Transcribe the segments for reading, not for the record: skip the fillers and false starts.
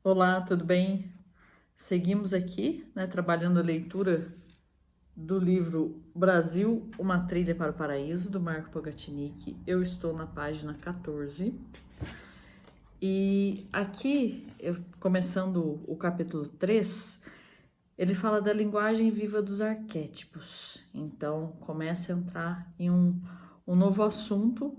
Olá, tudo bem? Seguimos aqui, trabalhando a leitura do livro Brasil, uma trilha para o paraíso, do Marco Pogatinic. Eu estou na página 14. E aqui, começando o capítulo 3, ele fala da linguagem viva dos arquétipos. Então, começa a entrar em um novo assunto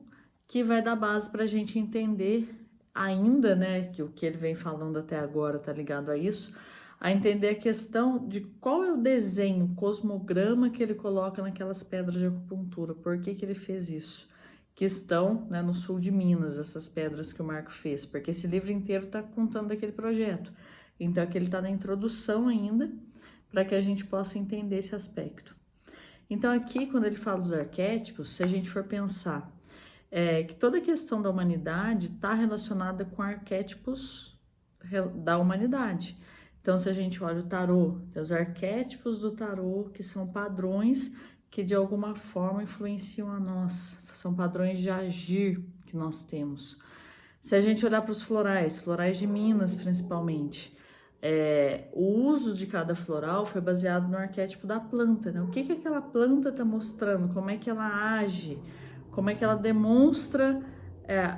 que vai dar base para a gente entender ainda, que o que ele vem falando até agora está ligado a isso, a entender a questão de qual é o desenho, o cosmograma que ele coloca naquelas pedras de acupuntura, por que ele fez isso, que estão no sul de Minas, essas pedras que o Marco fez, porque esse livro inteiro está contando daquele projeto. Então aqui ele está na introdução ainda, para que a gente possa entender esse aspecto. Então aqui, quando ele fala dos arquétipos, se a gente for pensar que toda a questão da humanidade está relacionada com arquétipos da humanidade. Então, se a gente olha o tarô, tem os arquétipos do tarô, que são padrões que de alguma forma influenciam a nós, são padrões de agir que nós temos. Se a gente olhar para os florais de Minas principalmente, o uso de cada floral foi baseado no arquétipo da planta, né? O que aquela planta está mostrando, como é que ela age, como é que ela demonstra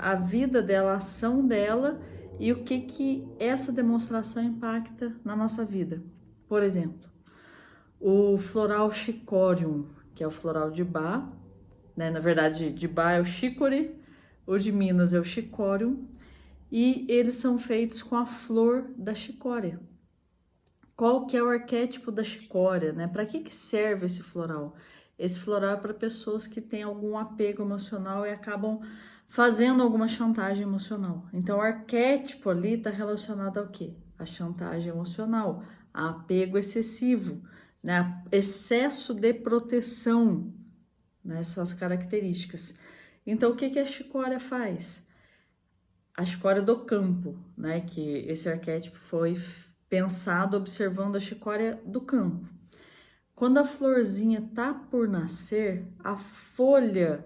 a vida dela, a ação dela e o que essa demonstração impacta na nossa vida. Por exemplo, o floral Chicorium, que é o floral de Bach, na verdade de Bach é o Chicory, o de Minas é o Chicorium, e eles são feitos com a flor da chicória. Qual que é o arquétipo da chicória, Para que serve esse floral? Esse floral é para pessoas que têm algum apego emocional e acabam fazendo alguma chantagem emocional. Então, o arquétipo ali está relacionado ao quê? A chantagem emocional, a apego excessivo, excesso de proteção, são as características. Então, o que a chicória faz? A chicória do campo, que esse arquétipo foi pensado observando a chicória do campo. Quando a florzinha tá por nascer, a folha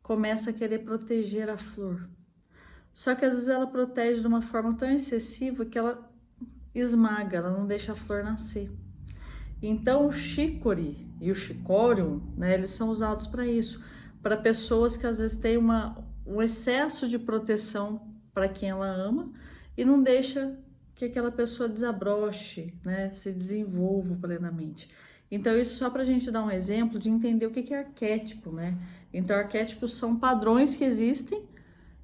começa a querer proteger a flor. Só que às vezes ela protege de uma forma tão excessiva que ela esmaga, ela não deixa a flor nascer. Então o chicory e o chicórium, eles são usados para isso, para pessoas que às vezes têm um excesso de proteção para quem ela ama e não deixa que aquela pessoa desabroche, se desenvolva plenamente. Então, isso só para a gente dar um exemplo de entender o que é arquétipo, Então, arquétipos são padrões que existem.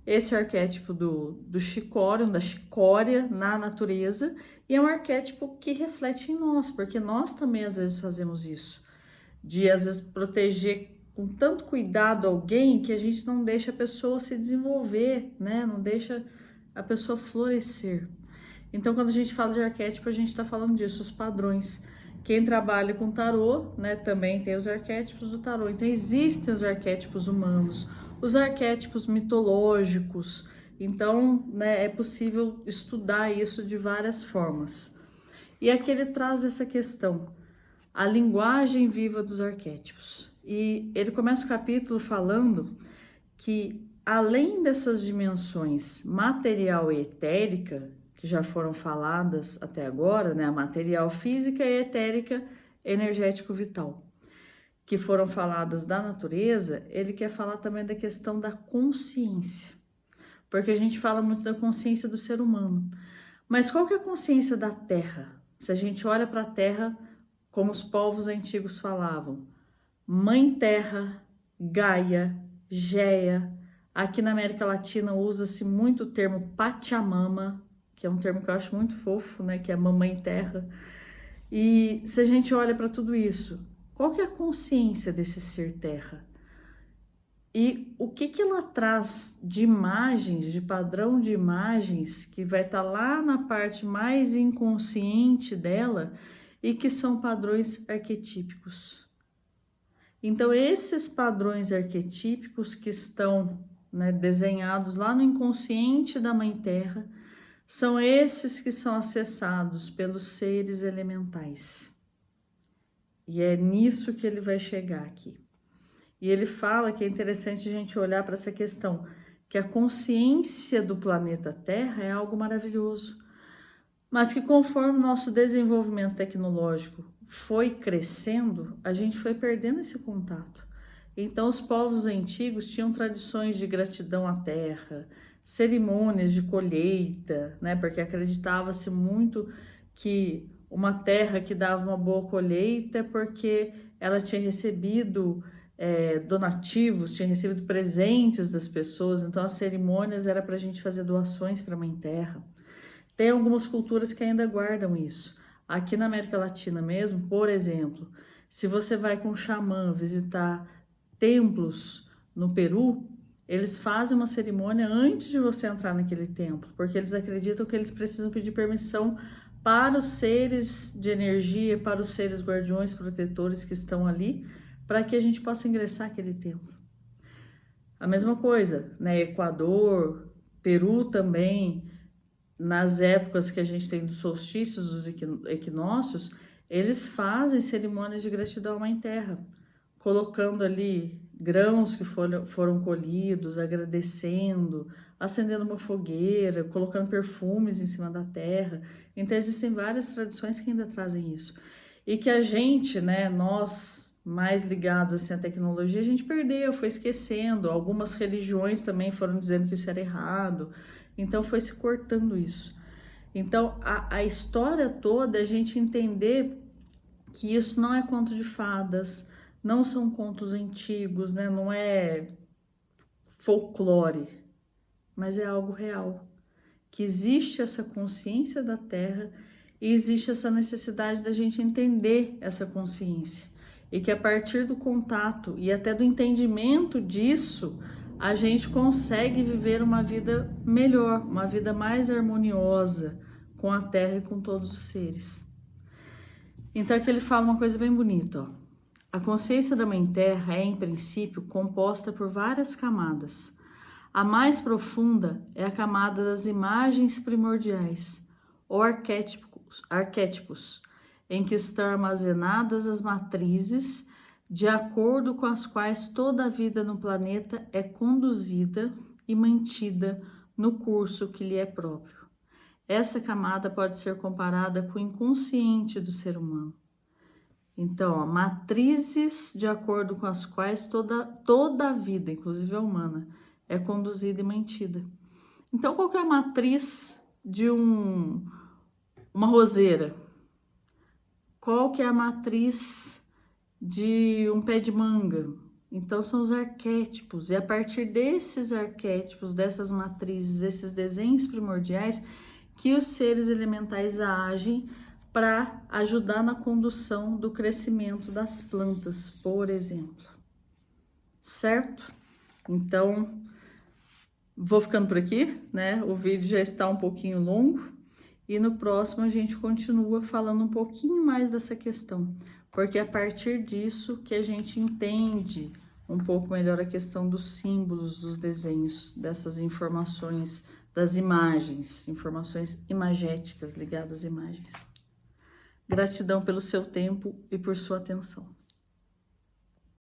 Esse arquétipo do chicórium, da chicória na natureza, e é um arquétipo que reflete em nós, porque nós também às vezes fazemos isso, de às vezes proteger com tanto cuidado alguém que a gente não deixa a pessoa se desenvolver, Não deixa a pessoa florescer. Então, quando a gente fala de arquétipo, a gente está falando disso, os padrões. Quem trabalha com tarô, também tem os arquétipos do tarô. Então, existem os arquétipos humanos, os arquétipos mitológicos. Então, é possível estudar isso de várias formas. E aqui ele traz essa questão, a linguagem viva dos arquétipos. E ele começa o capítulo falando que, além dessas dimensões material e etérica, que já foram faladas até agora, a material física e etérica energético vital, que foram faladas da natureza, ele quer falar também da questão da consciência, porque a gente fala muito da consciência do ser humano, mas qual que é a consciência da Terra? Se a gente olha para a Terra, como os povos antigos falavam, Mãe Terra, Gaia, Geia. Aqui na América Latina usa-se muito o termo Pachamama, que é um termo que eu acho muito fofo, que é Mamãe Terra. E se a gente olha para tudo isso, qual que é a consciência desse ser Terra? E o que ela traz de imagens, de padrão de imagens, que vai estar lá na parte mais inconsciente dela e que são padrões arquetípicos. Então, esses padrões arquetípicos que estão desenhados lá no inconsciente da Mãe Terra, são esses que são acessados pelos seres elementais. E é nisso que ele vai chegar aqui. E ele fala que é interessante a gente olhar para essa questão, que a consciência do planeta Terra é algo maravilhoso. mas que conforme o nosso desenvolvimento tecnológico foi crescendo, a gente foi perdendo esse contato. Então, os povos antigos tinham tradições de gratidão à terra, cerimônias de colheita, né? Porque acreditava-se muito que uma terra que dava uma boa colheita é porque ela tinha recebido donativos, tinha recebido presentes das pessoas. Então, as cerimônias era para a gente fazer doações para a Mãe Terra. Tem algumas culturas que ainda guardam isso. Aqui na América Latina mesmo, por exemplo, se você vai com um xamã visitar templos no Peru, eles fazem uma cerimônia antes de você entrar naquele templo, porque eles acreditam que eles precisam pedir permissão para os seres de energia, para os seres guardiões, protetores que estão ali, para que a gente possa ingressar naquele templo. A mesma coisa, né? Equador, Peru também, nas épocas que a gente tem dos solstícios, dos equinócios, eles fazem cerimônias de gratidão à Mãe Terra, colocando ali grãos que foram colhidos, agradecendo, acendendo uma fogueira, colocando perfumes em cima da terra. Então existem várias tradições que ainda trazem isso. E que a gente, né, nós mais ligados assim, à tecnologia, a gente perdeu, foi esquecendo. Algumas religiões também foram dizendo que isso era errado. Então foi se cortando isso. Então a história toda é a gente entender que isso não é conto de fadas, não são contos antigos, né? Não é folclore, mas é algo real. Que existe essa consciência da Terra e existe essa necessidade da gente entender essa consciência. E que a partir do contato e até do entendimento disso, a gente consegue viver uma vida melhor, uma vida mais harmoniosa com a Terra e com todos os seres. Então aqui ele fala uma coisa bem bonita, ó. A consciência da Mãe Terra é, em princípio, composta por várias camadas. A mais profunda é a camada das imagens primordiais, ou arquétipos, em que estão armazenadas as matrizes de acordo com as quais toda a vida no planeta é conduzida e mantida no curso que lhe é próprio. Essa camada pode ser comparada com o inconsciente do ser humano. Então, ó, matrizes de acordo com as quais toda a vida, inclusive a humana, é conduzida e mantida. Então, qual que é a matriz de uma roseira? Qual que é a matriz de um pé de manga? Então, são os arquétipos. E a partir desses arquétipos, dessas matrizes, desses desenhos primordiais, que os seres elementais agem para ajudar na condução do crescimento das plantas, por exemplo. Certo? Então, vou ficando por aqui, né? O vídeo já está um pouquinho longo e no próximo a gente continua falando um pouquinho mais dessa questão, porque é a partir disso que a gente entende um pouco melhor a questão dos símbolos, dos desenhos, dessas informações, das imagens, informações imagéticas ligadas às imagens. Gratidão pelo seu tempo e por sua atenção.